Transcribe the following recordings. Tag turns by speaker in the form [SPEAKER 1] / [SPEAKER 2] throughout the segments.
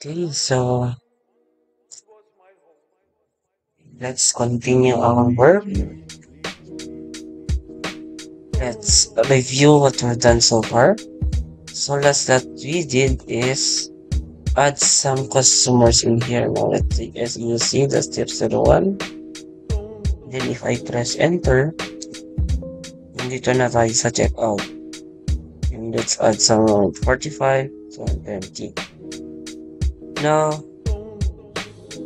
[SPEAKER 1] Okay, so let's continue our work. Let's review what we've done so far. So last that we did is add some customers in here. Now let's see, as you see, the steps to the one. Then if I press enter, dito na tayo sa checkout. And let's add some 45, so 20. Now,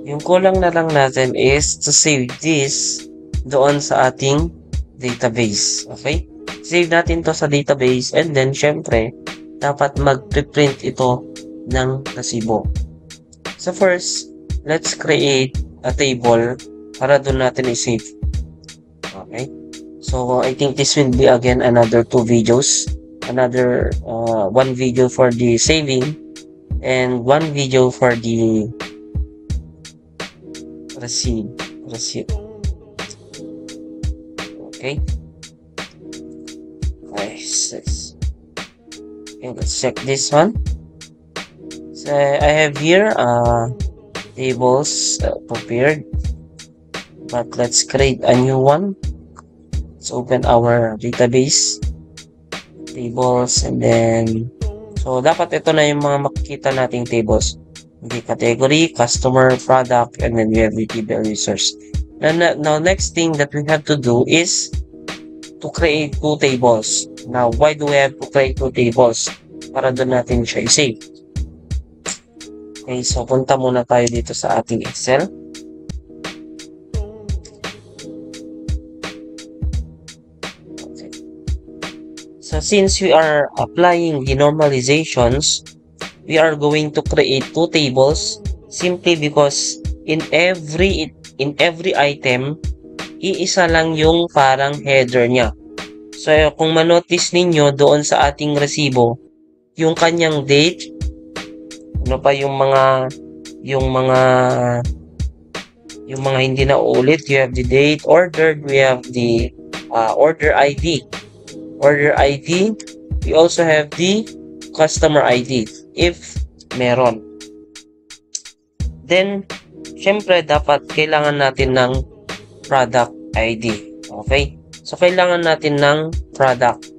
[SPEAKER 1] yung kulang na lang natin is to save this doon sa ating database. Okay? Save natin to sa database and then syempre, dapat mag-print ito ng resibo. So first, let's create a table para doon natin i-save. Okay? So I think this will be again another 2 videos. Another 1 video for the saving and 1 video for the receipt. Okay. Nice. Okay, let's check this one. So I have here tables prepared, but let's create a new one. Let's open our database tables and then so dapat ito na yung mga makikita nating tables. Okay, category, customer, product, and then we have the table users. Now next thing that we have to do is to create 2 tables. Now, why do we have to create 2 tables? Para doon natin siya i-save. Okay, so punta muna tayo dito sa ating Excel. Okay. So since we are applying the normalizations, we are going to create 2 tables simply because in every item, iisa lang yung parang header niya. So kung manotice ninyo doon sa ating resibo, yung kanyang date, ano pa yung mga hindi na ulit, you have the date ordered, we have the order ID. Order ID, we also have the customer ID if meron. Then, syempre dapat kailangan natin ng product ID. Okay? So, kailangan natin ng product.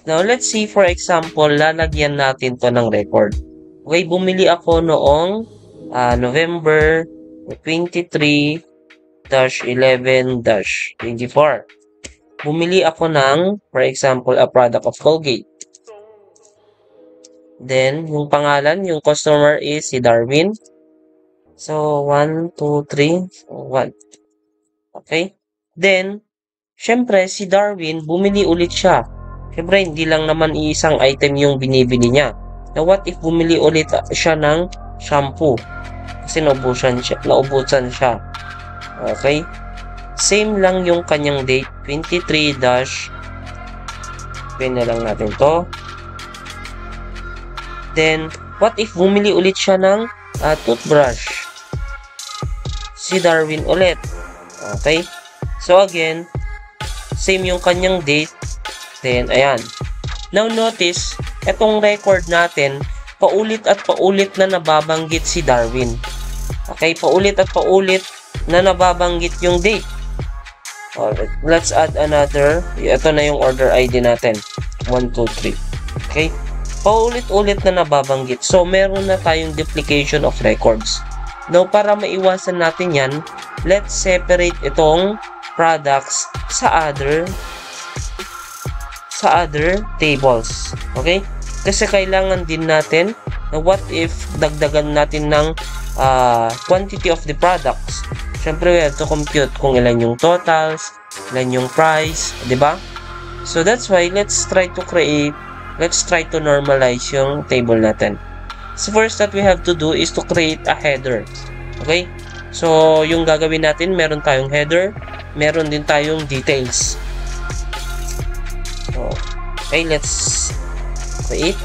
[SPEAKER 1] Now, let's see, for example, lalagyan natin to ng record. Okay, bumili ako noong November 23-11-24. Bumili ako ng, for example, a product of Colgate. Then, yung pangalan, yung customer is si Darwin. So, 1, 2, 3, 1. Okay? Then, syempre, si Darwin, bumili ulit siya. Syempre, hindi lang naman isang item yung binibili niya. Now, what if bumili ulit siya ng shampoo? Kasi naubusan siya. Okay? Same lang yung kanyang date, 23- pin na lang natin to. Then, what if bumili ulit siya ng toothbrush? Si Darwin ulit. Okay? So, again, same yung kanyang date. Then, ayan. Now, notice, etong record natin, paulit at paulit na nababanggit si Darwin. Okay? Paulit at paulit na nababanggit yung date. Alright, let's add another. Ito na yung order ID natin. 1, 2, 3. Okay? Paulit-ulit na nababanggit. So, meron na tayong duplication of records. Now, para maiwasan natin yan, let's separate itong products sa other tables. Okay? Kasi kailangan din natin na what if dagdagan natin ng quantity of the products. Siyempre, we have to compute kung ilan yung totals, ilan yung price, di ba? So, that's why, let's try to normalize yung table natin. So, first that we have to do is to create a header. Okay? So, yung gagawin natin, meron tayong header, meron din tayong details. So, okay, let's create.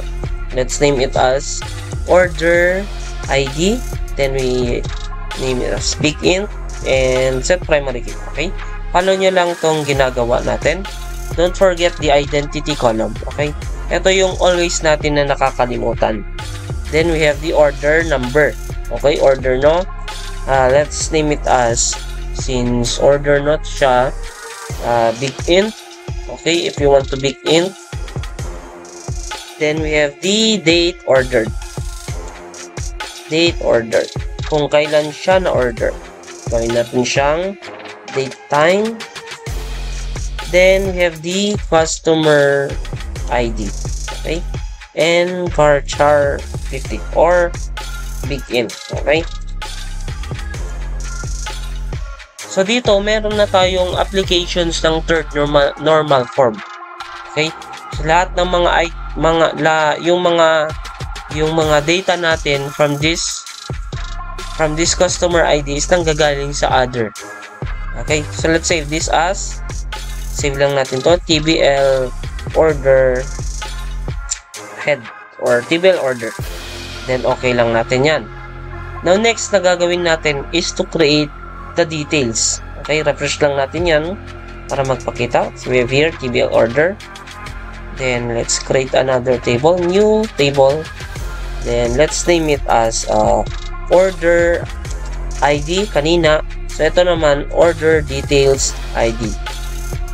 [SPEAKER 1] Let's name it as order ID. Then, we name it as big int. And set primary key. Okay? Follow nyo lang tong ginagawa natin. Don't forget the identity column. Okay? Ito yung always natin na nakakalimutan. Then we have the order number. Okay, order no. Let's name it as, since order not siya, big int. Okay, if you want to big int. Then we have the date ordered. Date ordered. Kung kailan siya na-order. Gawin natin siyang date time. Then we have the customer ID. Okay? And varchar 50 or big int. Okay? So dito meron na tayong applications ng third normal form. Okay? So lahat ng yung mga data natin from this customer ID is nanggagaling sa other. Okay? So let's save this as, save lang natin to, TBL order head or TBL order. Then okay lang natin yan. Now next na gagawin natin is to create the details. Okay, refresh lang natin yan para magpakita. So we have here TBL order. Then let's create another table, new table. Then let's name it as order ID kanina. So ito naman order details ID.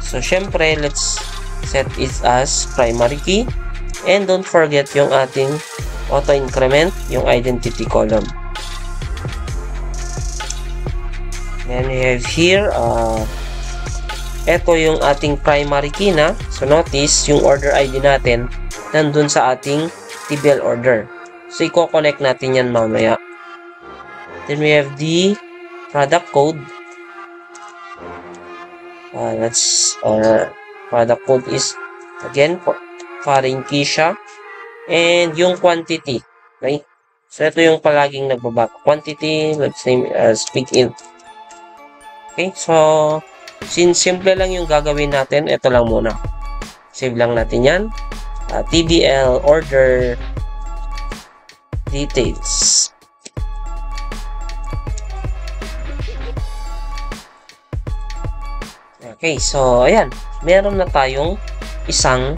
[SPEAKER 1] So syempre let's set it as primary key. And don't forget yung ating auto increment, yung identity column. Then we have here, ito yung ating primary key na. So notice, yung order ID natin, nandun sa ating TBL order. So i-connect natin yan mamaya. Then we have the product code. Product code is, again, foreign key siya. And yung quantity. Okay? So ito yung palaging nagbabago. Quantity, let's name it as big int. Okay, so since simple lang yung gagawin natin, ito lang muna. Save lang natin yan. TBL order details. Okay, so ayan. Meron na tayong isang,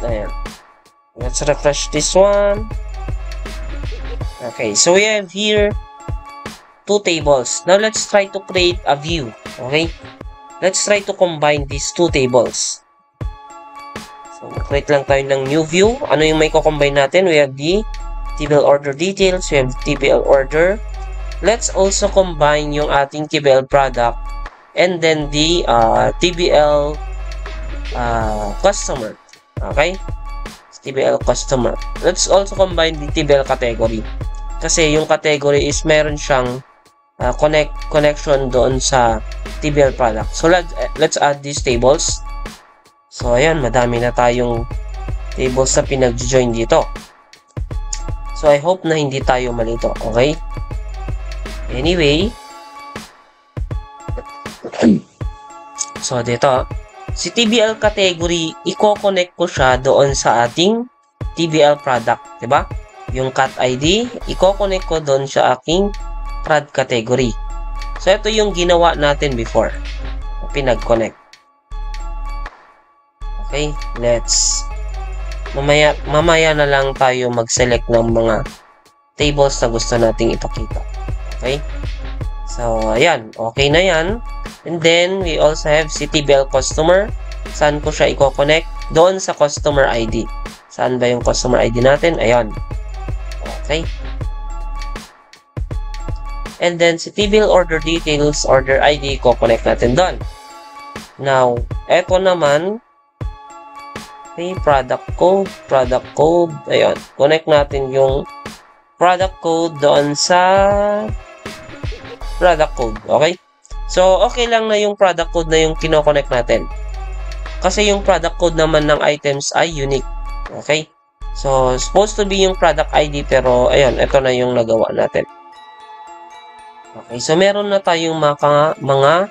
[SPEAKER 1] ayan. Let's refresh this one. Okay, so we have here two tables. Now, let's try to create a view. Okay? Let's try to combine these two tables. So, create lang tayo ng new view. Ano yung may ko-combine natin? We have the TBL order details. We have TBL order. Let's also combine yung ating TBL product and then the TBL customer. Okay? TBL customer. Let's also combine the TBL category. Kasi yung category is meron siyang connection doon sa TBL product. So, let's add these tables. So, ayan, madami na tayong tables na pinag-join dito. So, I hope na hindi tayo malito. Okay? Anyway. So, dito. Si TBL category, i-connect ko siya doon sa ating TBL product. Diba? Yung cat ID, i-connect ko doon sa aking prod category. So, ito yung ginawa natin before. Pinag-connect. Okay, let's mamaya na lang tayo mag-select ng mga tables na gusto nating ipakita. Okay? So, ayan. Okay na yan. And then, we also have si TBL customer. Saan ko siya i-connect? Doon sa customer ID. Saan ba yung customer ID natin? Ayan. Okay. And then, si TBL order details, order ID, i-connect natin doon. Now, eto naman, okay, product code, ayun. Connect natin yung product code doon sa product code, okay? So, okay lang na yung product code na yung kino-connect natin. Kasi yung product code naman ng items ay unique, okay? So, supposed to be yung product ID, pero, ayun, ito na yung nagawa natin. Okay, so meron na tayong mga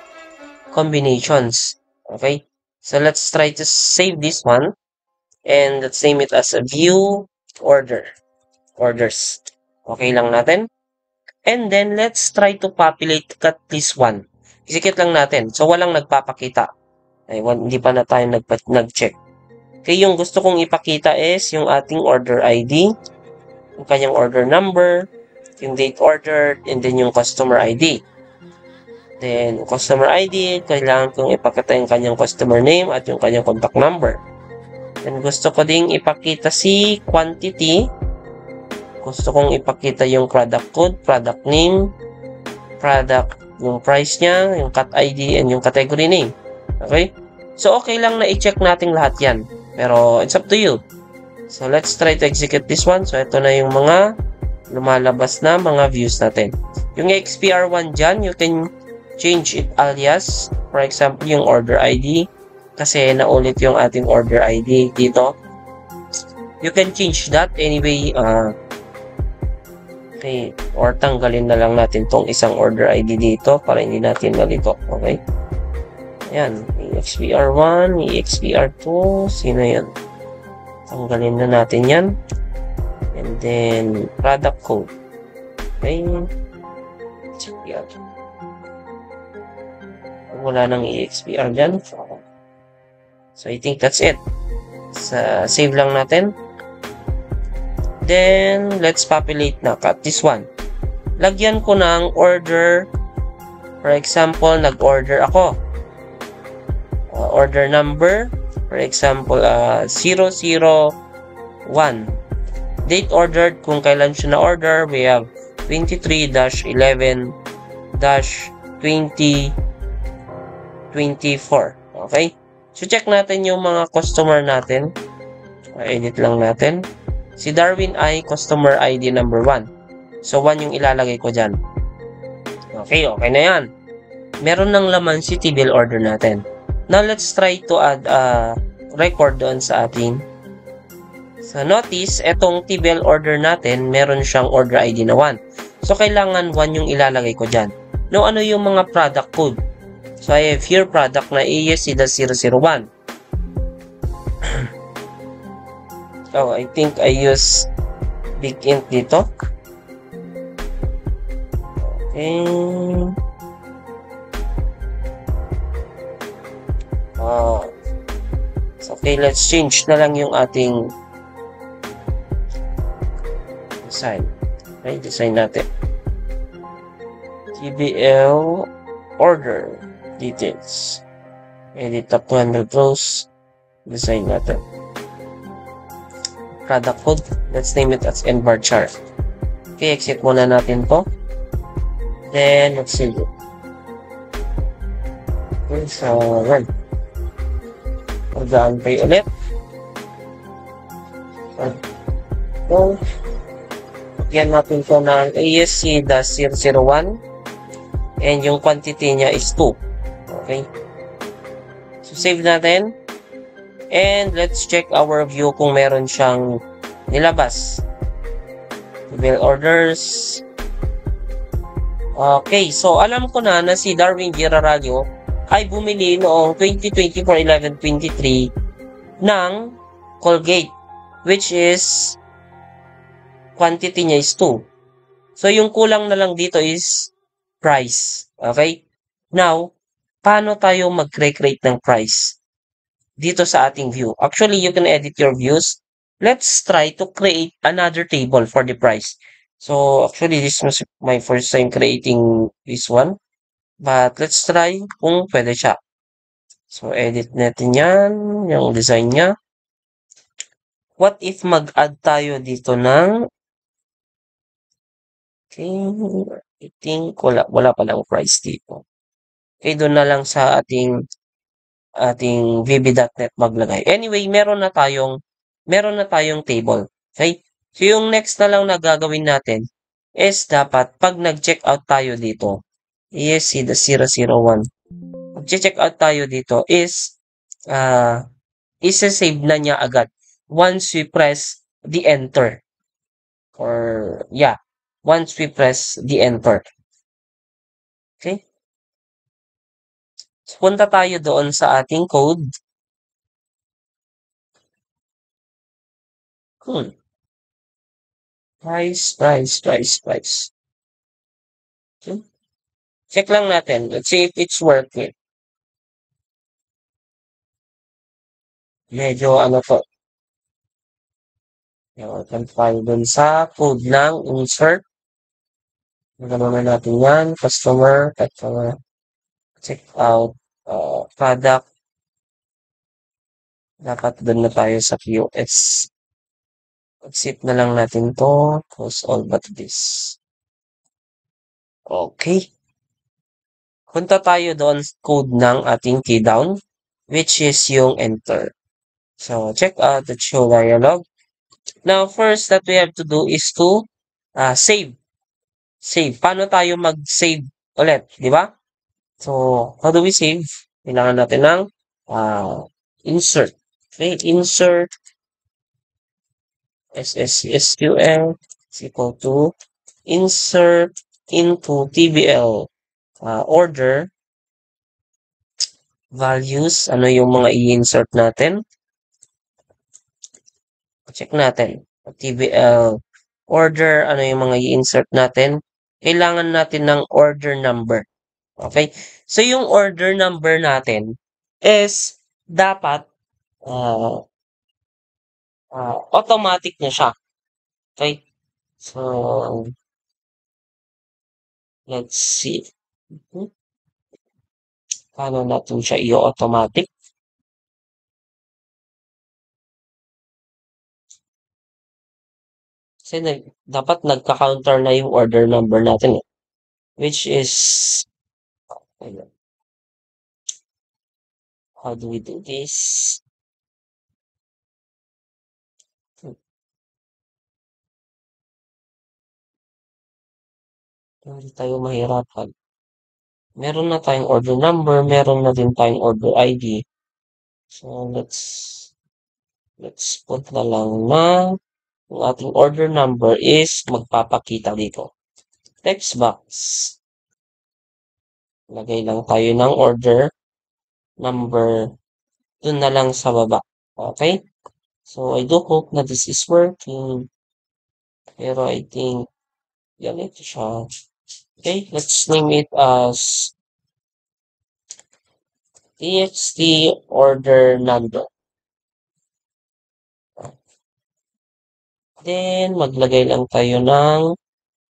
[SPEAKER 1] combinations. Okay, so let's try to save this one. And let's name it as a view orders. Okay lang natin. And then, let's try to populate at least one. Isikit lang natin. So, walang nagpapakita. Ay, hindi pa na tayo nag-check. Okay, yung gusto kong ipakita is yung ating order ID. yung kanyang order number, yung date ordered, and then yung customer ID. Then, customer ID, kailangan kong ipakita yung kanyang customer name at yung kanyang contact number. Then, gusto ko ding ipakita si quantity. Gusto kong ipakita yung product code, product name, product, yung price niya, yung cut ID, and yung category name. Okay? So, okay lang na i-check natin lahat yan. Pero, it's up to you. So, let's try to execute this one. So, ito na yung mga lumalabas na mga views natin. Yung XPR1 dyan, you can change it alias. For example, yung order ID. Kasi naulit yung ating order ID dito. You can change that anyway. Okay. Or tanggalin na lang natin tong isang order ID dito para hindi natin malito. Okay. Ayan. EXPR1, EXPR2. Sino yan? Tanggalin na natin yan. And then, product code. Okay. Check yan. Wala nang EXPR dyan. So, I think that's it. Save lang natin. Then, let's populate na. Cut this one. Lagyan ko ng order. For example, nag-order ako. Order number. For example, 001. Date ordered, kung kailan siya na-order, we have 23-11-2024. Okay? So, check natin yung mga customer natin. Edit lang natin. Si Darwin ay customer ID number 1. So, 1 yung ilalagay ko dyan. Okay, okay na yan. Meron ng laman si T-bill order natin. Now, let's try to add a record doon sa ating. So, notice, etong T-bill order natin, meron siyang order ID na 1. So, kailangan 1 yung ilalagay ko dyan. Now, ano yung mga product code? So, I have here product na ASC-001. Oh, I think I use big int dito. Okay. So, okay, let's change na lang yung ating design. Okay, design natin. TBL order details. Edit top 200 rows. Design natin. Product code. Let's name it as nbar chart. Okay, exit muna natin to. Then, let's save it. Okay, so, run. Orgaan pay ulit. So, yan natin to ng ASC-001 and yung quantity niya is 2. Okay. So, save natin. And let's check our view kung meron siyang nilabas. Bill orders. Okay. So, alam ko na si Darwin Giraradio ay bumili noong 2024-11-23 ng Colgate, which is quantity niya is 2. So, yung kulang na lang dito is price. Okay? Now, paano tayo mag-create ng price dito sa ating view? Actually, you can edit your views. Let's try to create another table for the price. So, actually, this was my first time creating this one. But, let's try kung pwede siya. So, edit natin yan, yung design niya. What if mag-add tayo dito ng, okay, I think wala palang price dito. Okay, doon na lang sa ating vb.net maglagay. Anyway, meron na tayong table. Okay? So, yung next na lang na gagawin natin is dapat pag nag-check out tayo dito, ESC the 001. Pag check out tayo dito is isa-save na niya agad once we press the enter. Or, yeah, once we press the enter. Okay? So, punta tayo doon sa ating code. Price. Okay. Check lang natin. Let's see if it's working. Medyo ano to. Kan tayo dun sa code ng insert. Nagawa natin yan. Customer, check out, product. Dapat dun na tayo sa POS. Exit na lang natin to. Close all but this. Okay. Punta tayo doon sa code ng ating key down, which is yung enter. So, check out the show dialog. Now, first that we have to do is to save. Save. Paano tayo mag-save ulit? Di ba? So, how do we save? Kailangan natin ng insert. Okay, insert SSSQL is equal to insert into TBL order values. Ano yung mga i-insert natin? Check natin. TBL order, ano yung mga i-insert natin? Kailangan natin ng order number. Okay? So, yung order number natin is dapat automatic na siya. Okay? So, let's see. Paano natin siya i-automatic? Kasi dapat nagka-counter na yung order number natin. Which is, how do we do this? Hindi tayo mahirapan. Meron na tayong order number, meron na din tayong order ID. So, let's put na lang na yung ating order number is magpapakita dito. Text box. Lagay lang tayo ng order number dun na lang sa baba. Okay? So, I do hope na this is working. Pero I think, ganito siya. Okay, let's name it as txt order number. Then, maglagay lang tayo ng,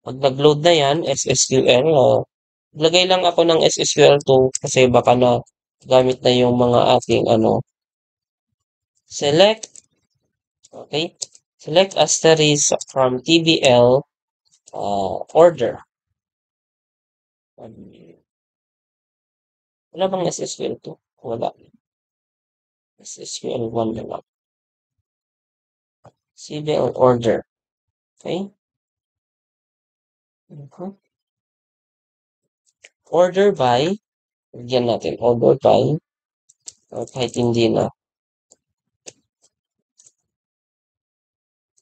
[SPEAKER 1] pag nag-load na yan, SSQL. Maglagay lang ako ng SSQL2 kasi baka na gamit na yung mga ating select. Okay, select asterisk from TBL order. Wala bang SSQL2? Wala. SSQL1 na lang. CBL order. Okay? Order by, lagyan natin, order by, kahit hindi na,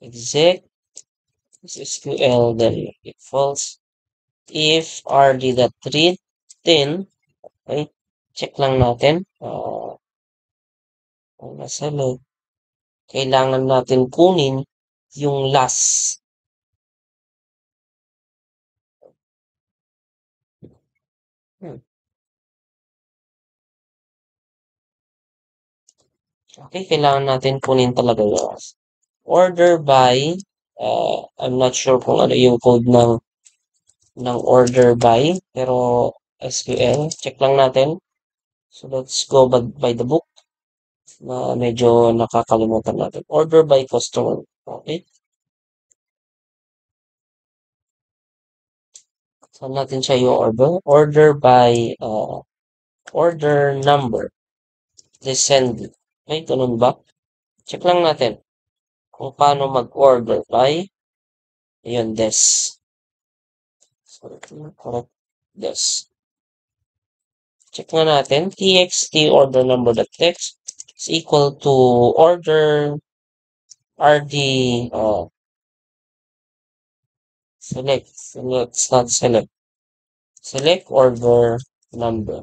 [SPEAKER 1] exec, SQL, then false, if rd.read, then, okay, check lang natin, kung nasa loob, kailangan natin kunin yung last. Okay, kailangan natin kunin talaga yung last. Order by, I'm not sure kung ano yung code ng order by, pero SQL, check lang natin. So, let's go by the book na medyo nakakalimutan natin. Order by customer. Okay? Saan natin siya yung order? Order by order number. Descend. Okay, ganun ba? Check lang natin kung paano mag-order by yun, des. Sorry, correct. Des. Check nga natin. txt order number.text is equal to order rd select. Let's not select. Select order number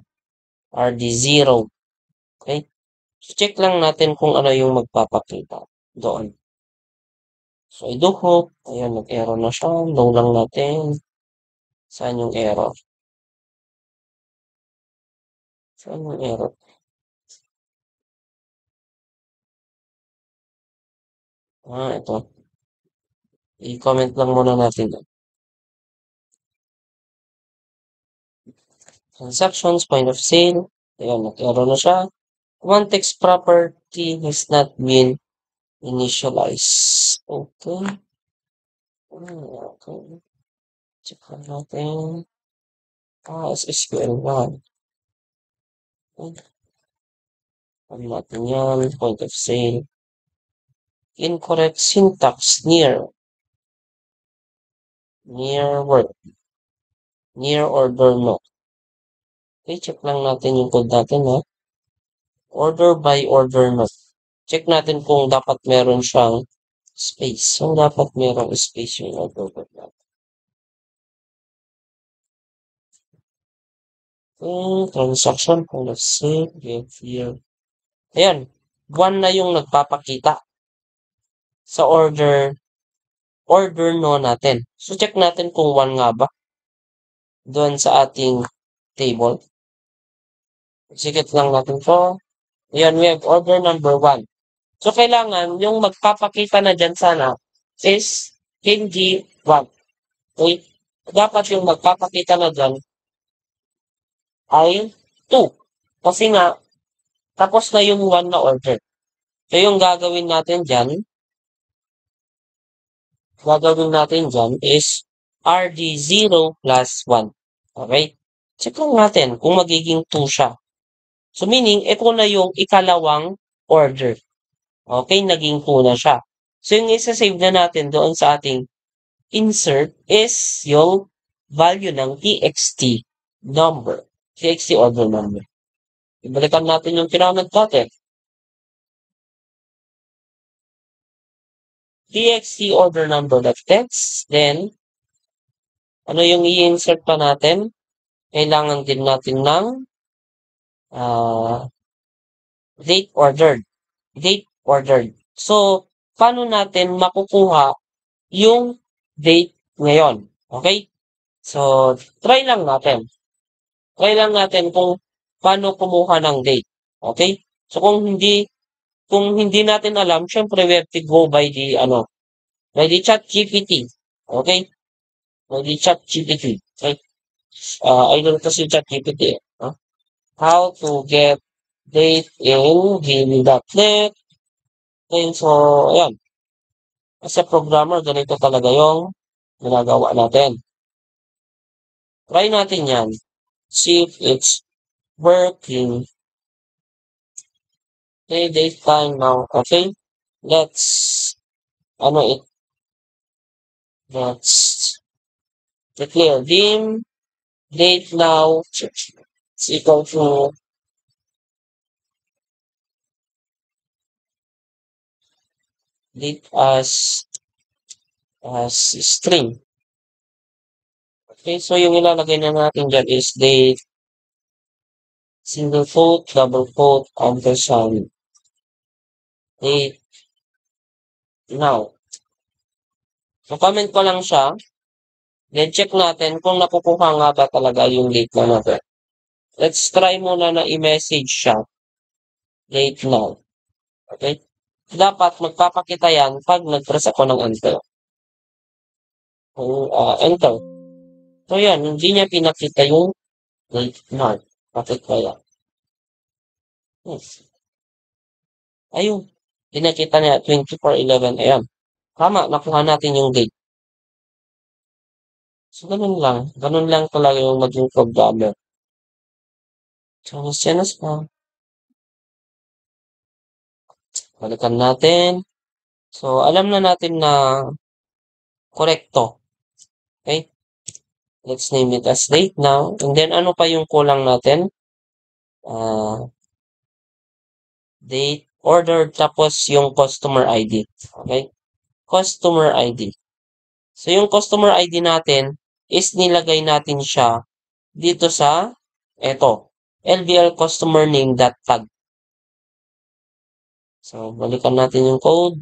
[SPEAKER 1] rd0. Okay? So, check lang natin kung ano yung magpapakita doon. So, I do hope, ayan, nag-error na siya. Low lang natin. Saan yung error? Saan yung error? Ito. I-comment lang muna natin. Transactions, point of sale. Ayan, nag-error na siya. Context property has not been initialized. Okay. Okay. Check natin. SQL1. Ano natin yan? Point of sale. Incorrect syntax near. Near word. Near order no. Okay, check lang natin yung code natin ha. Order by order no. Check natin kung dapat meron siyang space. So, dapat merong space yung order by natin. Transaction, point of sale, get here. Ayan, 1 na yung nagpapakita sa order no natin. So, check natin kung 1 nga ba doon sa ating table. Execute lang natin to. Ayan, we have order number 1. So, kailangan yung magpapakita na dyan sana is hindi 1. Okay? Dapat yung magpapakita na dyan ay 2. Kasi nga, tapos na yung 1 na order. So, yung gagawin natin dyan is RD0 plus 1. Okay? Check lang natin kung magiging 2 siya. So, meaning, ito na yung ikalawang order. Okay? Naging 2 na siya. So, yung isa-save na natin doon sa ating insert is yung value ng txt number. Txt order number. Ibalikan natin yung pinamit natin. Txt order number.text. Then, ano yung i-insert pa natin? Kailangan din natin ng date ordered. Date ordered. So, paano natin makukuha yung date ngayon? Okay? So, try lang natin. Try lang natin kung paano kumuha ng date. Okay? So, kung hindi natin alam, syempre we have to go by the, by the chat GPT. Okay? By the chat GPT. Okay? Idol kasi chat GPT. How to get date in gmail.net. Okay, so, ayan. As a programmer, ganito talaga yung ginagawa natin. Try natin yan. See if it's working. Okay, date time now. Okay, let's declare dim date now is equal to date as string. Okay, so yung ilalagay na natin dyan is date, single quote, double quote, ampersand, date now. So, comment ko lang siya. Then, check natin kung nakukuha nga ba talaga yung date na natin. Let's try muna na i-message siya. Date now. Okay? Dapat magpapakita yan pag nag-press ako ng enter. Enter. So, yan. Hindi niya pinakita yung date now. Bakit kaya? Yes. Ayun. Pinakita niya 24/11. Ayan. Tama. Nakuha natin yung date. So, ganun lang. Ganun lang talaga yung maging programmer. So, sinas pa. Balikan natin. So, alam na natin na korekto. Okay? Let's name it as date now. And then, ano pa yung kulang natin? Date, order, tapos yung customer ID. Okay? Customer ID. So, yung customer ID natin is nilagay natin siya dito sa LBL customer name .tag. So, balikan natin yung code.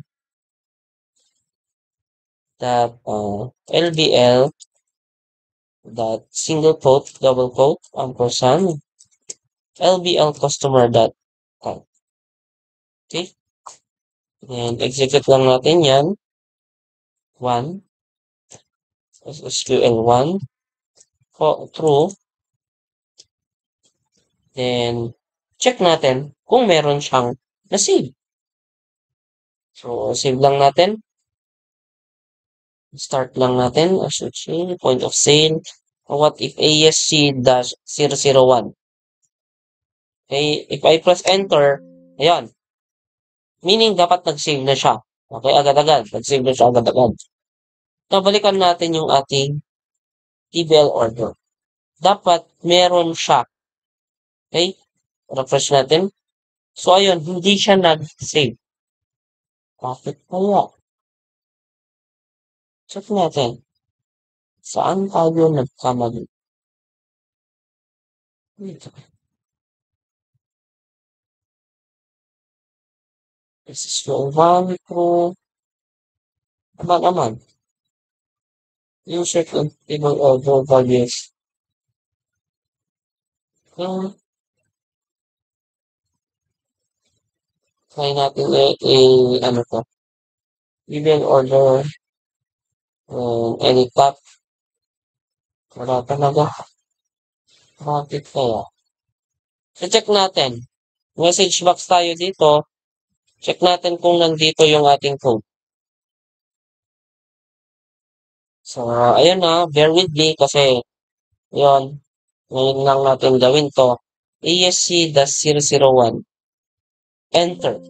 [SPEAKER 1] LBL single quote, double quote, ampersand, LBL customer .tag. Okay? And execute lang natin yan. 1, SQL1, true, then check natin kung meron siyang na-save. So, save lang natin. Start lang natin. Associate, point of sale. What if ASC-001? Okay, if I press enter, ayan. Meaning, dapat nag-save na siya. Okay, agad-agad. Nag-save na siya agad-agad. Nabalikan natin yung ating TBL order. Dapat meron siya. Okay? Refresh natin. So, ayun, hindi siya nag-save. Bakit kaya? Check natin. Saan tayo nagkamali? This is your one pro. Tama naman. User table order values. Try natin ano to. Even order any tab. Wala talaga. Bakit kaya? So, check natin. Message box tayo dito. Check natin kung nandito yung ating code. So, ayun na. Bear with me kasi yun. Ngayon lang natin gawin to. ASC-001. Enter.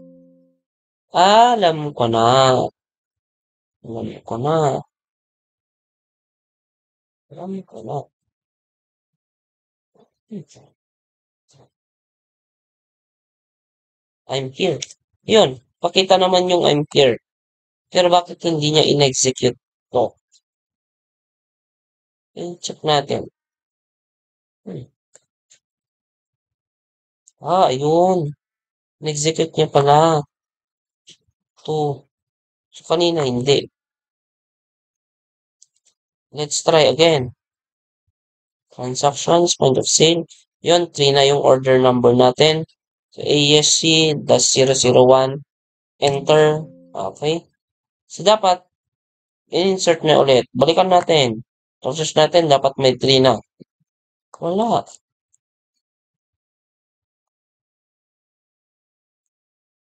[SPEAKER 1] Alam ko na. Alam ko na. Alam ko na. I'm here. Yun. Pakita naman yung I'm here. Pero bakit hindi niya in-execute to? Check natin. Ayun. In-execute niya pala. To. So, kanina hindi. Let's try again. Transactions, point of sale. Yun, 3 na yung order number natin. So, ASC-001. Enter. Okay. So, dapat, insert na ulit. Balikan natin. Process natin, dapat may 3 na. Wala.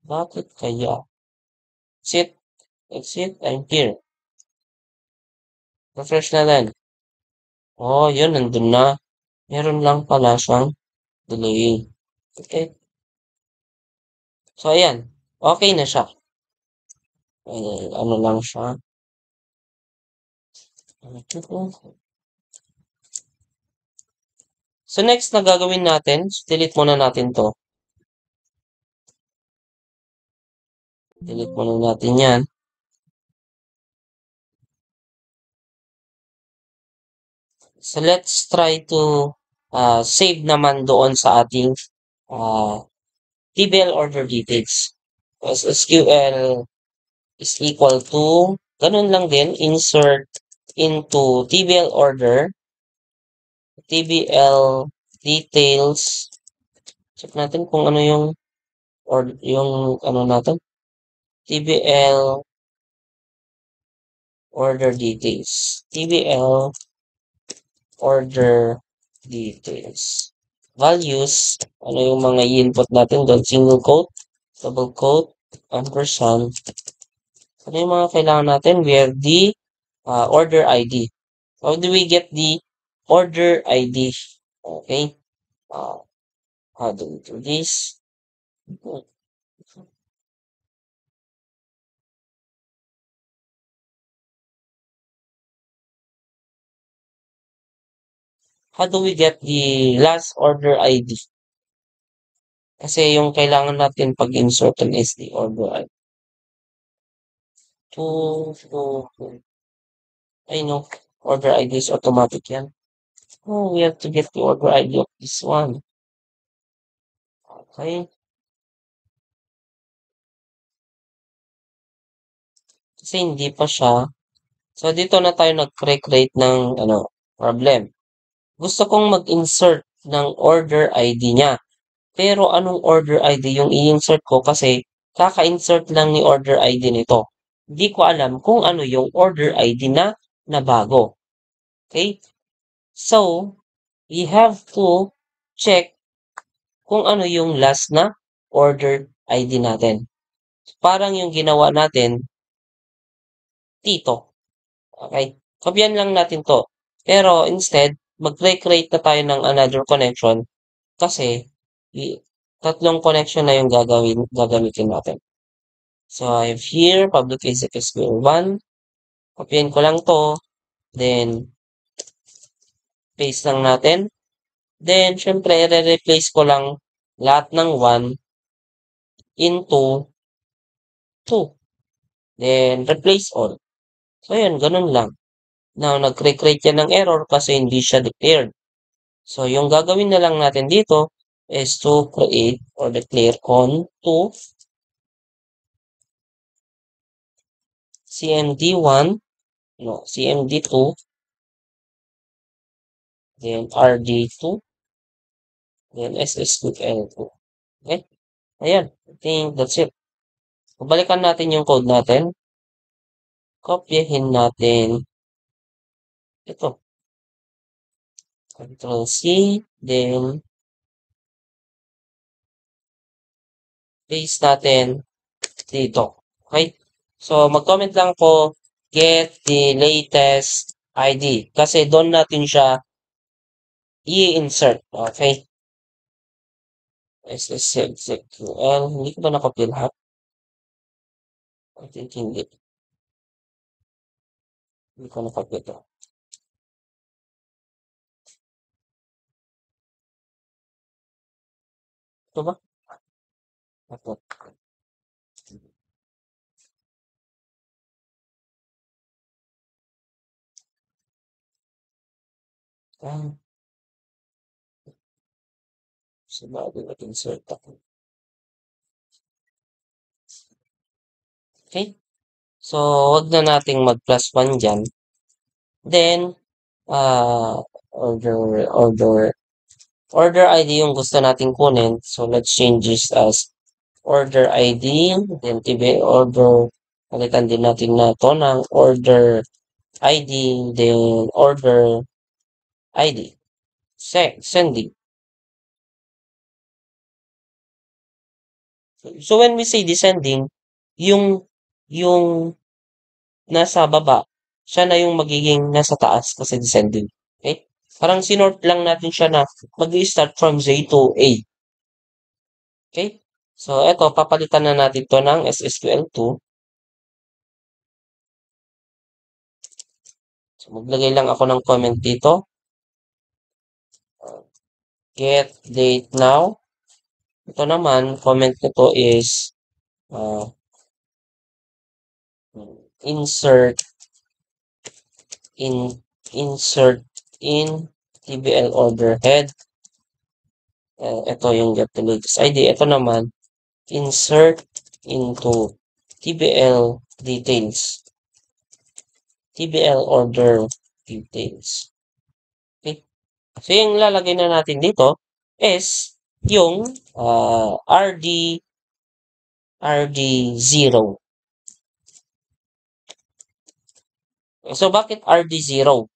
[SPEAKER 1] Bakit kaya? Exit, I'm here. Refresh natin. Oh, yun, nandun na. Meron lang pala siyang delay. Okay. So, ayan. Okay na siya. Ano lang siya. So, next na gagawin natin, delete muna natin to. Delete muna natin yan. So, let's try to save naman doon sa ating TBL order details. Because SQL is equal to, ganun lang din, insert into TBL order, TBL details. Check natin kung ano yung, or yung, ano natin, TBL order details. TBL order details. Values, ano yung mga i-input natin doon? Single quote, double quote, ampersand. Ano yung mga kailangan natin? We have the order ID. How do we get the order ID? Okay. How do we do this? How do we get the last order ID? Kasi yung kailangan natin pag-insert is the order ID. I know, order ID is automatic yan. Oh, we have to get the order ID of this one. Okay. Kasi hindi pa siya. So, dito na tayo nag-create ng problem. Gusto kong mag-insert ng order ID niya. Pero anong order ID yung i-insert ko kasi kaka-insert lang ni order ID nito. Hindi ko alam kung ano yung order ID na nabago. Okay? So, we have to check kung ano yung last na order ID natin. Parang yung ginawa natin, Tito. Okay? Kopyan lang natin to. Pero instead, mag-create na tayo ng another connection kasi tatlong connection na yung gagamitin natin. So I have here public basic SQL 1. Kopyan ko lang to. Then, paste lang natin. Then, syempre, re-replace ko lang lahat ng 1 into 2. Then, replace all. So, yun, ganun lang. Now, nag-create yan ng error kasi hindi siya declared. So, yung gagawin na lang natin dito is to create or declare on to cmd1, no, cmd2, then rd2, then ssql2. Okay? Ayan. I think that's it. Balikan natin yung code natin. Kopyahin natin ito. Control C, then paste natin dito. Okay? So, mag-comment lang po, get the latest ID. Kasi doon natin siya i-insert. Okay? SSCL. Hindi ko ba nakopy lahat? I think hindi. Hindi ko nakopy ito. Ito ba? Ito. Ah, sababi nag-insert ako. Okay? So, wag na nating mag-plus 1 dyan. Then, order, order ID yung gusto nating kunin. So, let's change this as order ID. Then, order, palitan din natin na to ng order ID. Then, order ID. Sending. So, when we say descending, yung nasa baba, siya na yung magiging nasa taas kasi descending. Okay? Parang sinort lang natin siya na mag-start from Z to A. Okay? So, eto, papalitan na natin to ng SSQL2. So, maglagay lang ako ng comment dito. Get date now. Ito naman, comment ko to is uh, insert in insert in TBL order head. Ito yung get the latest ID. Ito naman, insert into TBL details. TBL order details. Okay? So, yung lalagay na natin dito is yung RD0. So, bakit RD0?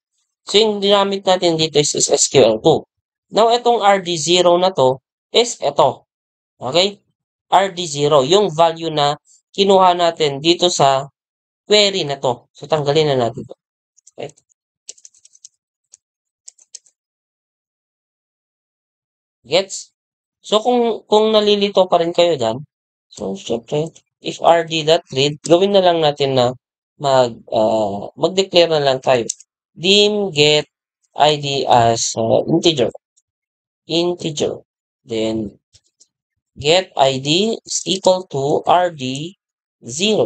[SPEAKER 1] So, yung ginamit natin dito is SQL2. Now, itong RD0 na to is ito. Okay? RD0, yung value na kinuha natin dito sa query na to. So, tanggalin na natin to. Okay? Gets? So, kung nalilito pa rin kayo dyan, so, syempre, if rd.read, gawin na lang natin na mag-declare na lang tayo. Dim get id as integer. Integer. Then, get id is equal to rd0.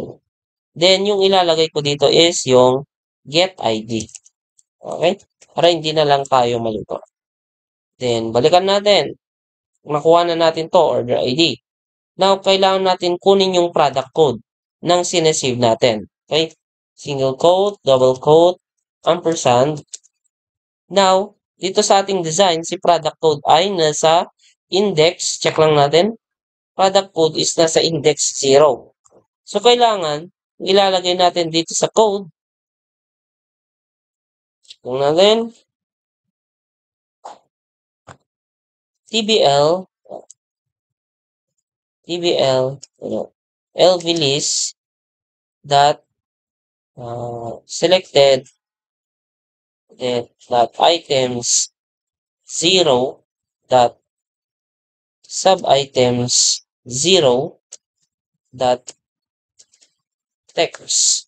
[SPEAKER 1] Then, yung ilalagay ko dito is yung get id. Okay? Para hindi na lang tayo malito. Then, balikan natin. Nakuha na natin to, order ID. Now, kailangan natin kunin yung product code ng sinesave natin. Okay? Single quote, double quote, ampersand. Now, dito sa ating design, si product code ay nasa index. Check lang natin. Product code is nasa index 0. So, kailangan ilalagay natin dito sa code. Kung natin, TBL, LV list dot selected dot items 0 dot sub items 0 dot text.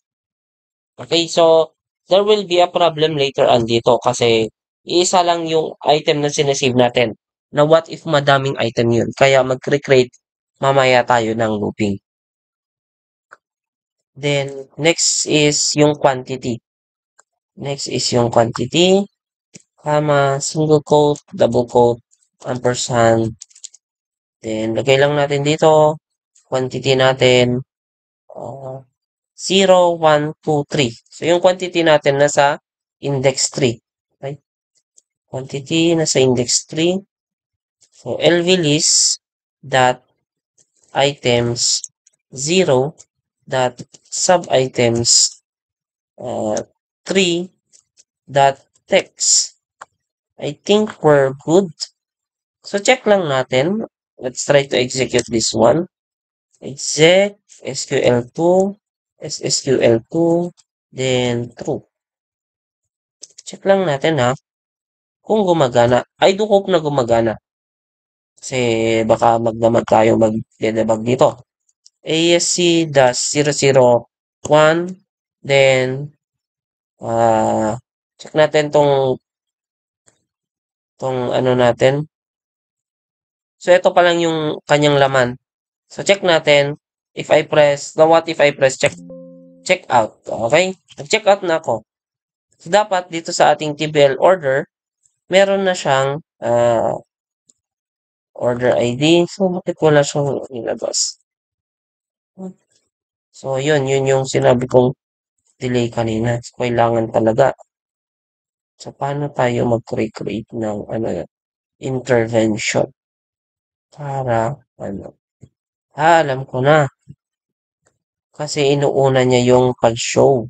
[SPEAKER 1] Okay, so there will be a problem later on dito kasi iisa lang yung item na sinasave natin na what if madaming item yun. Kaya mag-recreate mamaya tayo ng looping. Then, next is yung quantity. Next is yung quantity, comma, single quote, double quote, ampersand. Then, lagay lang natin dito, quantity natin, 0, 1, 2, 3. So, yung quantity natin nasa index 3. Okay? Quantity nasa index 3. So, LV list dot items 0 dot sub items 3 dot text. I think we're good. So, check lang natin. Let's try to execute this one. Exec, SQL2, SSQL2, then true. Check lang natin ha. Kung gumagana. I do hope na gumagana. Kasi baka magdamag tayo mag-debug dito. ASC-001, then check natin tong ano natin. So, ito pa lang yung kanyang laman. So, check natin. If I press, what if I press check out. Okay? Nag-check out na ako. So, dapat dito sa ating TBL order, meron na siyang order ID. So, bakit wala siyang nilabas? So, yun yung sinabi kong delay kanina. So, kailangan talaga. So, paano tayo mag-create ng intervention? Para, alam ko na. Kasi inuuna niya yung pag-show.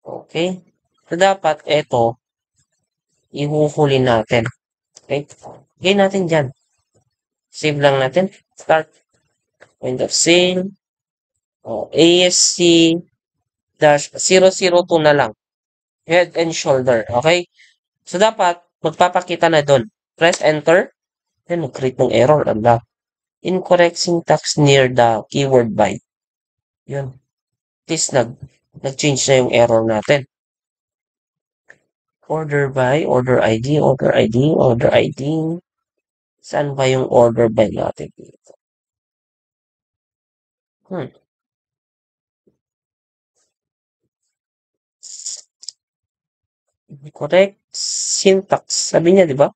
[SPEAKER 1] Okay? So, dapat ito, ihuhuli natin. Okay? Gawin natin dyan. Save lang natin. Start. Point of sale. ASC-002 na lang. Head and shoulder. Okay? So, dapat, magpapakita na doon. Press enter. Then, mag-create ng error. Incorrect syntax near the keyword by. Yun. At least, nag-change na yung error natin. Order by, order ID, order ID, order ID. Saan ba yung order by natin dito? Correct syntax. Sabi niya, di ba?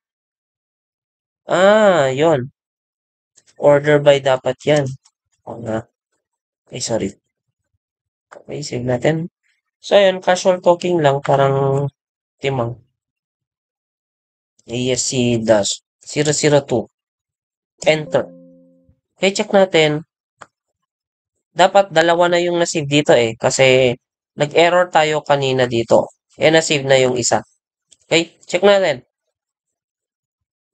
[SPEAKER 1] Yon. Order by dapat yan. O nga. Okay, sorry. Okay, save natin. So, ayun, casual talking lang, parang timang. ASC-002. Enter. Okay, check natin. Dapat dalawa na yung nasave dito kasi nag-error tayo kanina dito. Nasave na yung isa. Okay, check natin.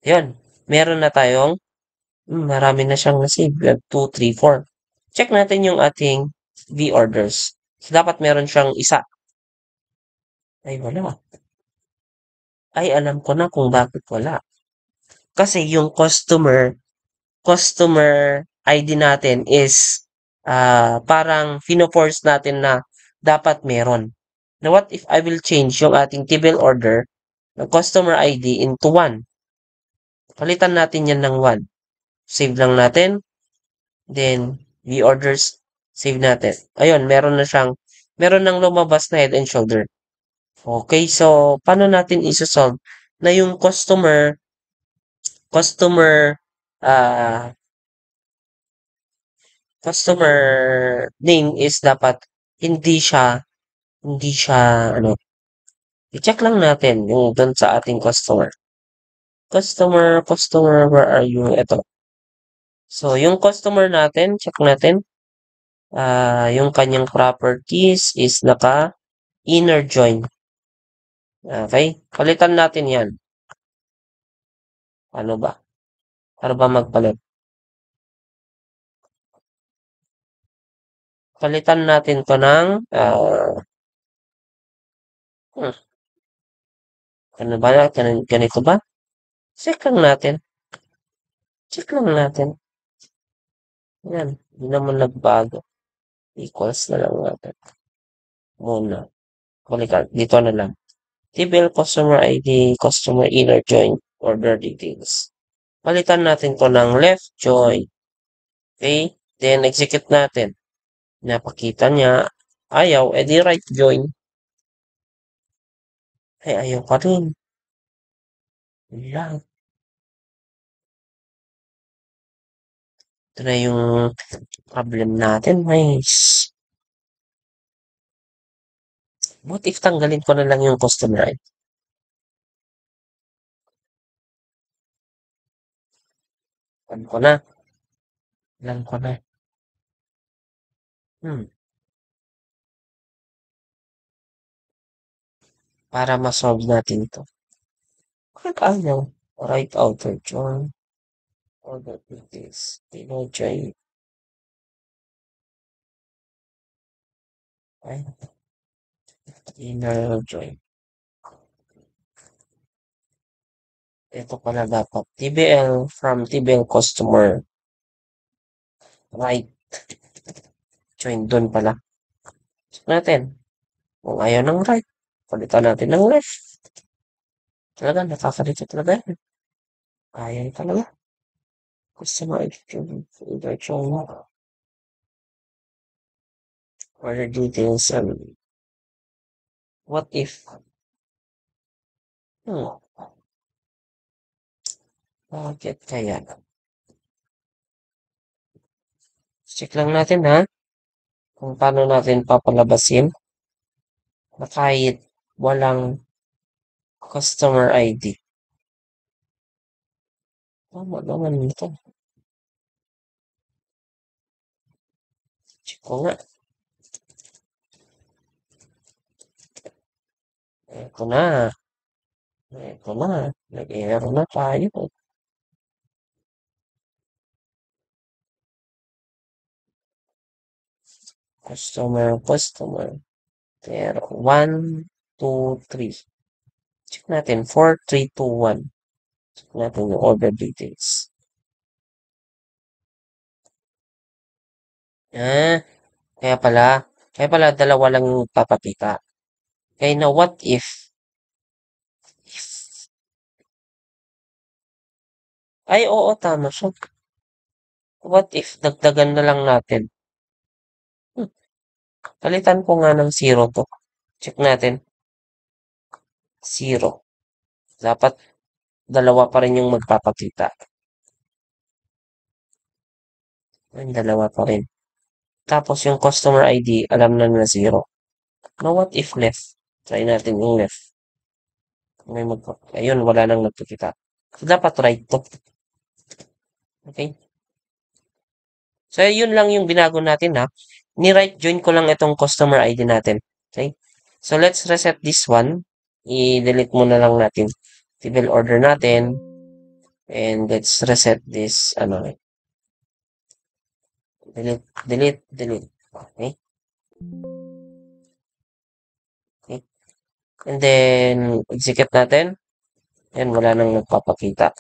[SPEAKER 1] Yun, meron na tayong marami na siyang nasave. 2, 3, 4. Check natin yung ating V-orders. So, dapat meron siyang isa. Ay, wala. Ay, alam ko na kung bakit wala. Kasi yung customer ID natin is parang fino-force natin na dapat meron. Now, what if I will change yung ating table order ng customer ID into 1? Palitan natin yan ng 1. Save lang natin. Then, V-orders, save natin. Ayun, meron nang lumabas na head and shoulder. Okay, so, paano natin isosolve na yung customer name is dapat hindi siya, i-check lang natin yung doon sa ating customer. Customer, where are you? Ito. So, yung customer natin, check natin. yung kanyang properties is naka-inner join. Okay? Palitan natin yan. Ano ba? Para ba magpalit? Palitan natin to ng hmm, ano ba? Ganito ba? Check lang natin. Check lang natin. Yan. Hindi naman nagbago. Equals na lang natin. Muna. Balikan. Dito na lang. TBL customer ID, customer inner join, order details. Palitan natin to ng left join. Okay? Then, execute natin. Napakita niya. Ayaw. Edi right join. Ay, ayaw pa rin. Yan. Ito na yung problem natin, guys. What if tanggalin ko na lang yung customer ID? Alam ko na. Alam ko na. Hmm. Para ma-solve natin ito. Bakit ayaw? Right outer join. Order details. Inner join. Ay, inner join. Ito pala dapat. TBL from TBL customer. Right. Join doon pala. Check natin. Kung ayaw ng right, palitan natin ng left. Talaga, nakakalito talaga yan. Ayaw talaga. Customer interaction order details and what if? Hmm, bakit kaya? Check lang natin ha, kung paano natin papalabasin na kahit walang customer ID. Tama naman ito. Check ko nga. Ito na. Ito na. Nag-error na tayo. Customer. Pero 1, 2, 3. Check natin. 4, 3, 2, 1. Check natin yung order details. Ah, kaya pala dalawa lang yung papakita. Kaya na what if, ay oo tama siya. What if dagdagan na lang natin? Hmm, palitan ko nga ng 0 to. Check natin. 0. Dapat dalawa pa rin yung magpapakita. Ay, dalawa pa rin. Tapos yung customer ID, alam na 0. Na what if left? Try natin yung left. Ayun, wala nang nagpakita. So, dapat right to. Okay? So, yun lang yung binago natin ha. Ni-right join ko lang itong customer ID natin. Okay? So, let's reset this one. I-delete muna lang natin. Table order natin. And let's reset this, delete. Okay? Okay? And then, execute natin. And wala nang nagpapakita.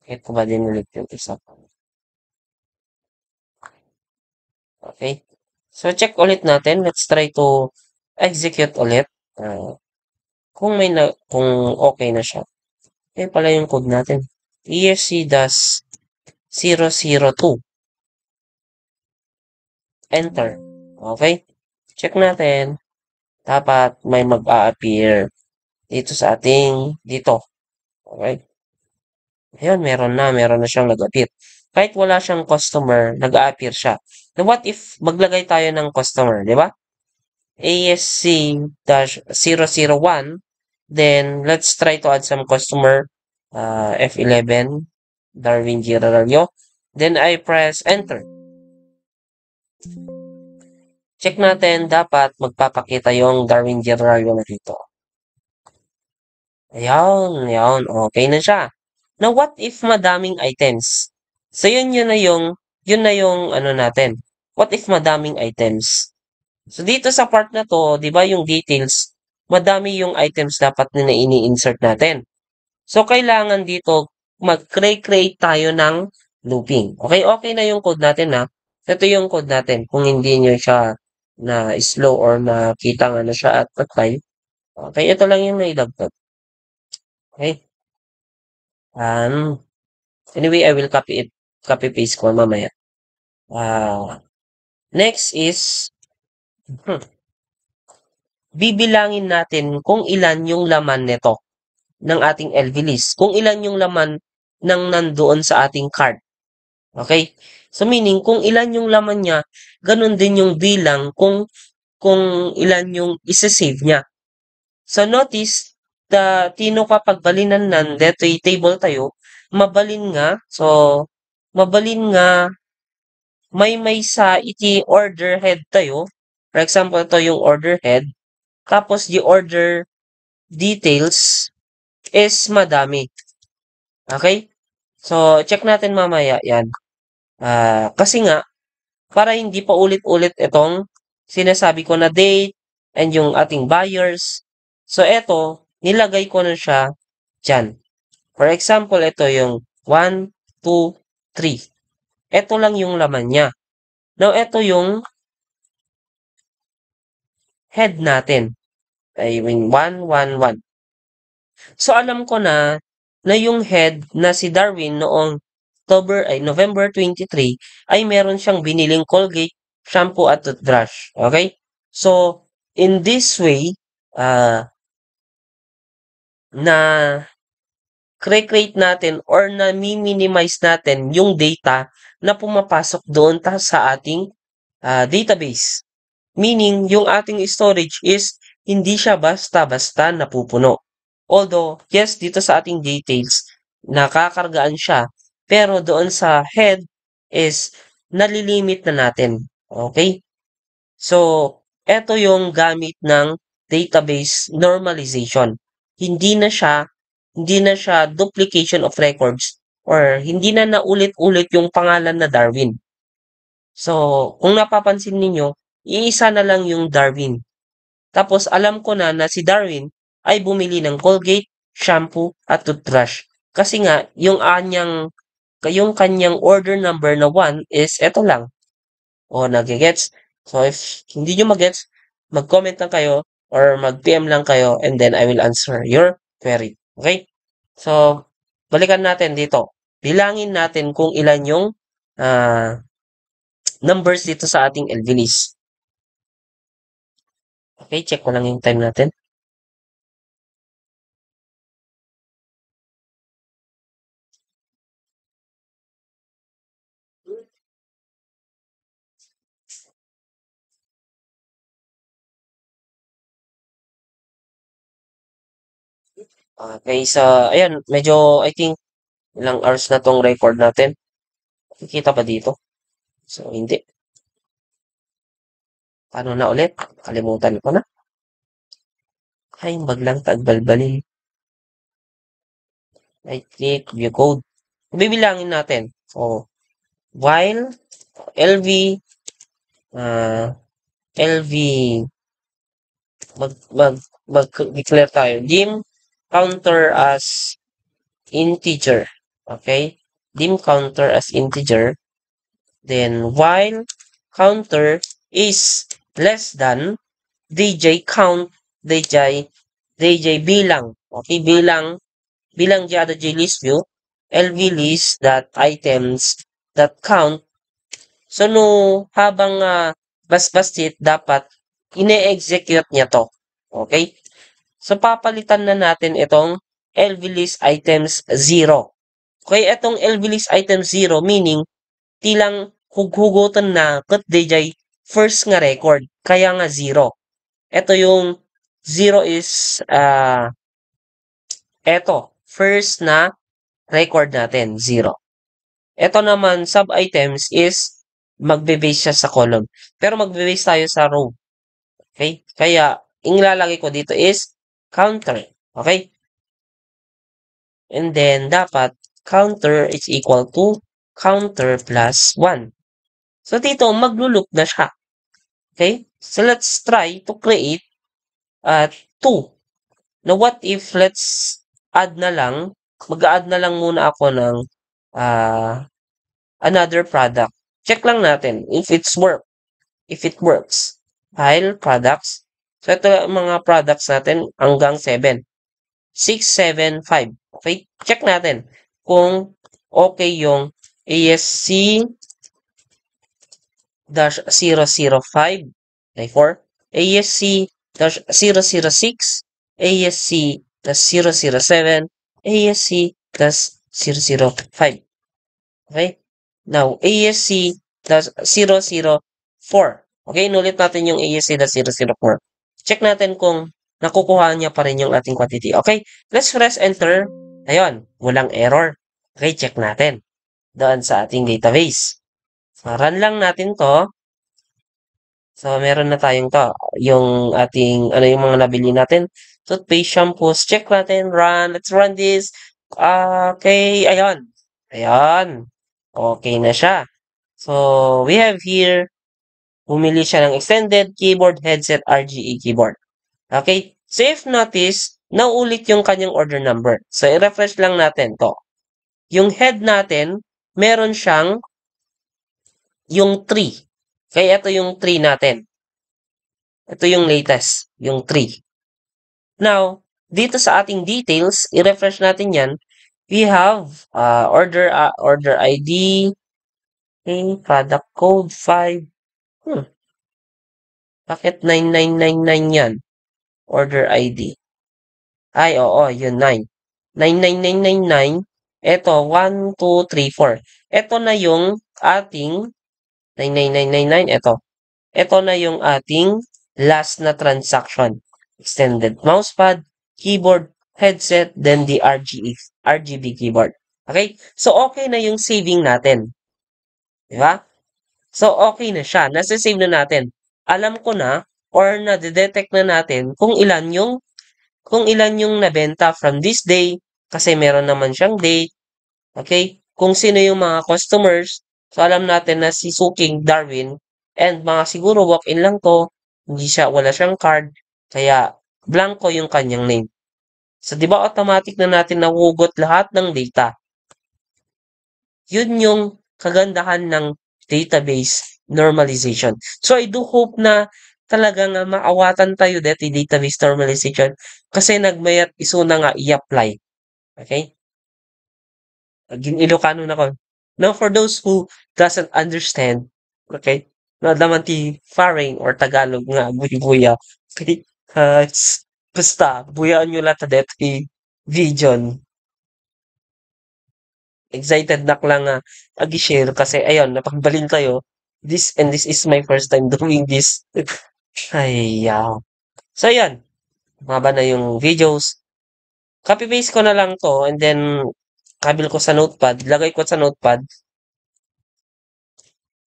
[SPEAKER 1] Kahit ko ba din ulit yung isa. Okay? So, check ulit natin. Let's try to execute ulit. Kung okay na siya. Pala yung code natin. ESC-002. Enter. Okay? Check natin. Dapat may mag-a-appear dito sa dito. Okay? Ayun, meron na siyang nag-appear. Kahit wala siyang customer, nag-a-appear siya. Now, what if maglagay tayo ng customer, di ba? ASC-001. Then, let's try to add some customer. F11, Darwin Giraralio. Then I press enter. Check natin, dapat magpapakita yung Darwin Generario na dito. Ayan. Okay na siya. Now, what if madaming items? So, yun na yung ano natin. What if madaming items? So, dito sa part na to, di ba yung details, madami yung items dapat na ini-insert natin. So, kailangan dito mag-create tayo ng looping. Okay na yung code natin ha. Ito yung code natin. Kung hindi nyo siya na slow or nakita nga na siya at time. Okay, ito lang yung nailagtag. Okay. Anyway, I will copy paste ko mamaya. Next is, bibilangin natin kung ilan yung laman nito ng ating LV list. Kung ilan yung laman ng nandoon sa ating card. Okay? So meaning, kung ilan yung laman niya, ganun din yung bilang kung ilan yung isa-save niya. So notice, tino kapag balinan nan, dito table tayo, mabalin nga, may sa iti order head tayo. For example, ito yung order head. Tapos, the order details is madami. Okay? So, check natin mamaya yan. Kasi nga, para hindi pa ulit-ulit itong sinasabi ko na date and yung ating buyers. So, ito, nilagay ko na siya dyan. For example, ito yung 1, 2, 3. Ito lang yung laman niya. Now, ito yung head natin. I mean, 1, 1, 1. So, alam ko na yung head na si Darwin noong November 23 ay meron siyang biniling Colgate, shampoo at toothbrush. Okay? So, in this way, na create natin or na minimize natin yung data na pumapasok doon sa ating database. Meaning, yung ating storage is hindi siya basta-basta napupuno. Although, yes, dito sa ating details, nakakargaan siya. Pero doon sa head is nalilimit na natin. Okay? So, eto yung gamit ng database normalization. Hindi na siya duplication of records or hindi na naulit-ulit yung pangalan na Darwin. So, kung napapansin ninyo, iisa na lang yung Darwin. Tapos, alam ko na si Darwin ay bumili ng Colgate, shampoo, at toothbrush. Kasi nga, yung kanyang order number na 1 is eto lang. O, nagigets? So, if hindi nyo magets, mag-comment lang kayo or mag-PM lang kayo and then I will answer your query. Okay? So, balikan natin dito. Bilangin natin kung ilan yung numbers dito sa ating LV list. Okay, check ko lang yung time natin. Okay, ayan, medyo, I think, ilang hours na tong record natin. Kikita ba dito? So, hindi. Paano na ulit? Kalimutan ko na. Ay, baglang tagbalbalin. I click view code. Bibilangin natin. So, while LV, LV, mag-declare tayo. Dim counter as integer. Okay? Dim counter as integer. Then, while counter is less than DJ count, DJ bilang. Okay? Bilang jada J list view, LV list that items that count. So, no, habang basbasit, dapat ine-execute niya to. Okay? So, papalitan na natin itong LV list items 0. Okay, itong LV list items 0, meaning, tilang hughugutan na kat DJ first nga record. Kaya nga 0. Ito yung 0 is, first na record natin, 0. Ito naman, sub-items is magbe-base siya sa column. Pero magbe-base tayo sa row. Okay? Kaya, inilalagay ko dito is counter. Okay? And then, dapat, counter is equal to counter plus 1. So, dito, maglo-loop na siya. Okay? So, let's try to create 2. Now, what if let's add na lang, mag-add na lang muna ako ng another product. Check lang natin if it works. File, products. So, ito ang mga products natin hanggang 7. 6, 7, 5. Okay? Check natin kung okay yung ASC-005, like 4, ASC-006, ASC-007, ASC-005. Okay? Now, ASC-004. Okay, inulit natin yung ASC-004. Check natin kung nakukuha niya pa rin yung ating quantity. Okay, let's press enter. Ayun, walang error. Okay, check natin doon sa ating database. So, run lang natin to. So, meron na tayong to. Yung ating, yung mga nabili natin. Toothpaste, shampoos. Check natin, run. Let's run this. Okay, ayun. Ayun. Okay na siya. So, we have here, bumili siya ng extended keyboard headset RGE keyboard. Okay? So, if notice, naulit yung kanyang order number. So, i-refresh lang natin to. Yung head natin, meron siyang yung 3. Kaya ito yung 3 natin. Ito yung latest, yung 3. Now, dito sa ating details, i-refresh natin yan. We have order ID, okay, product code 5. Bakit 9999 yan? Order ID. Ay, oo, yun, 9. 99999. Ito, 1, 2, 3, 4. Ito na yung ating 99999. Ito na yung ating last na transaction. Extended mousepad, keyboard, headset, then the RGB keyboard. Okay? So, okay na yung saving natin. Diba? So, okay na siya. Nasa-save na natin. Alam ko na or na-detect na natin kung ilan yung nabenta from this day kasi meron naman siyang date. Okay? Kung sino yung mga customers. So, alam natin na si Suking Darwin and mga siguro walk-in lang to. Wala siyang card. Kaya, blanco yung kanyang name. So, di ba automatic na natin nahugot lahat ng data? Yun yung kagandahan ng database normalization. So, I do hope na talagang maawatan tayo dati database normalization kasi nagmayat iso na nga i-apply. Okay? Naging Ilocano na ko. Now, for those who doesn't understand, okay, no naman ti foreign or Tagalog nga, buya-buya. Okay? Basta, buyaan nyo lahat na video. Excited na lang nga agi-share kasi ayun, napagbalin tayo. This is my first time doing this. Ay, So, ayan. Maba na yung videos. Copy-paste ko na lang to and then kabil ko sa notepad. Lagay ko sa notepad.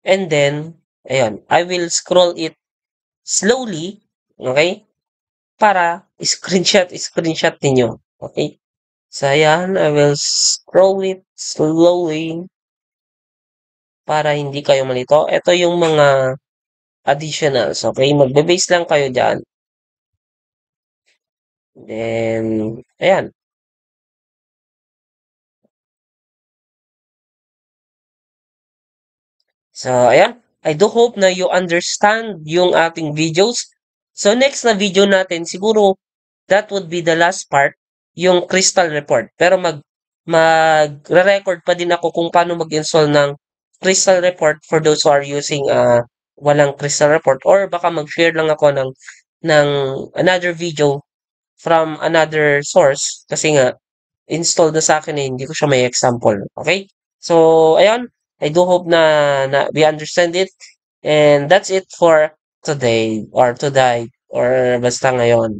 [SPEAKER 1] And then, ayun. I will scroll it slowly. Okay? Para screenshot ninyo. Okay? So, ayan. I will scroll it slowly para hindi kayo malito. Ito yung mga additionals. Okay? Magbe-base lang kayo dyan. Then, ayan. So, ayan. I do hope na you understand yung ating videos. So, next na video natin, siguro, that would be the last part, yung crystal report. Pero mag-record pa din ako kung paano mag-install ng crystal report for those who are using walang crystal report. Or baka mag-share lang ako ng another video from another source. Kasi nga, installed na sa akin hindi ko siya may example. Okay? So, ayun. I do hope na we understand it. And that's it for today or basta ngayon.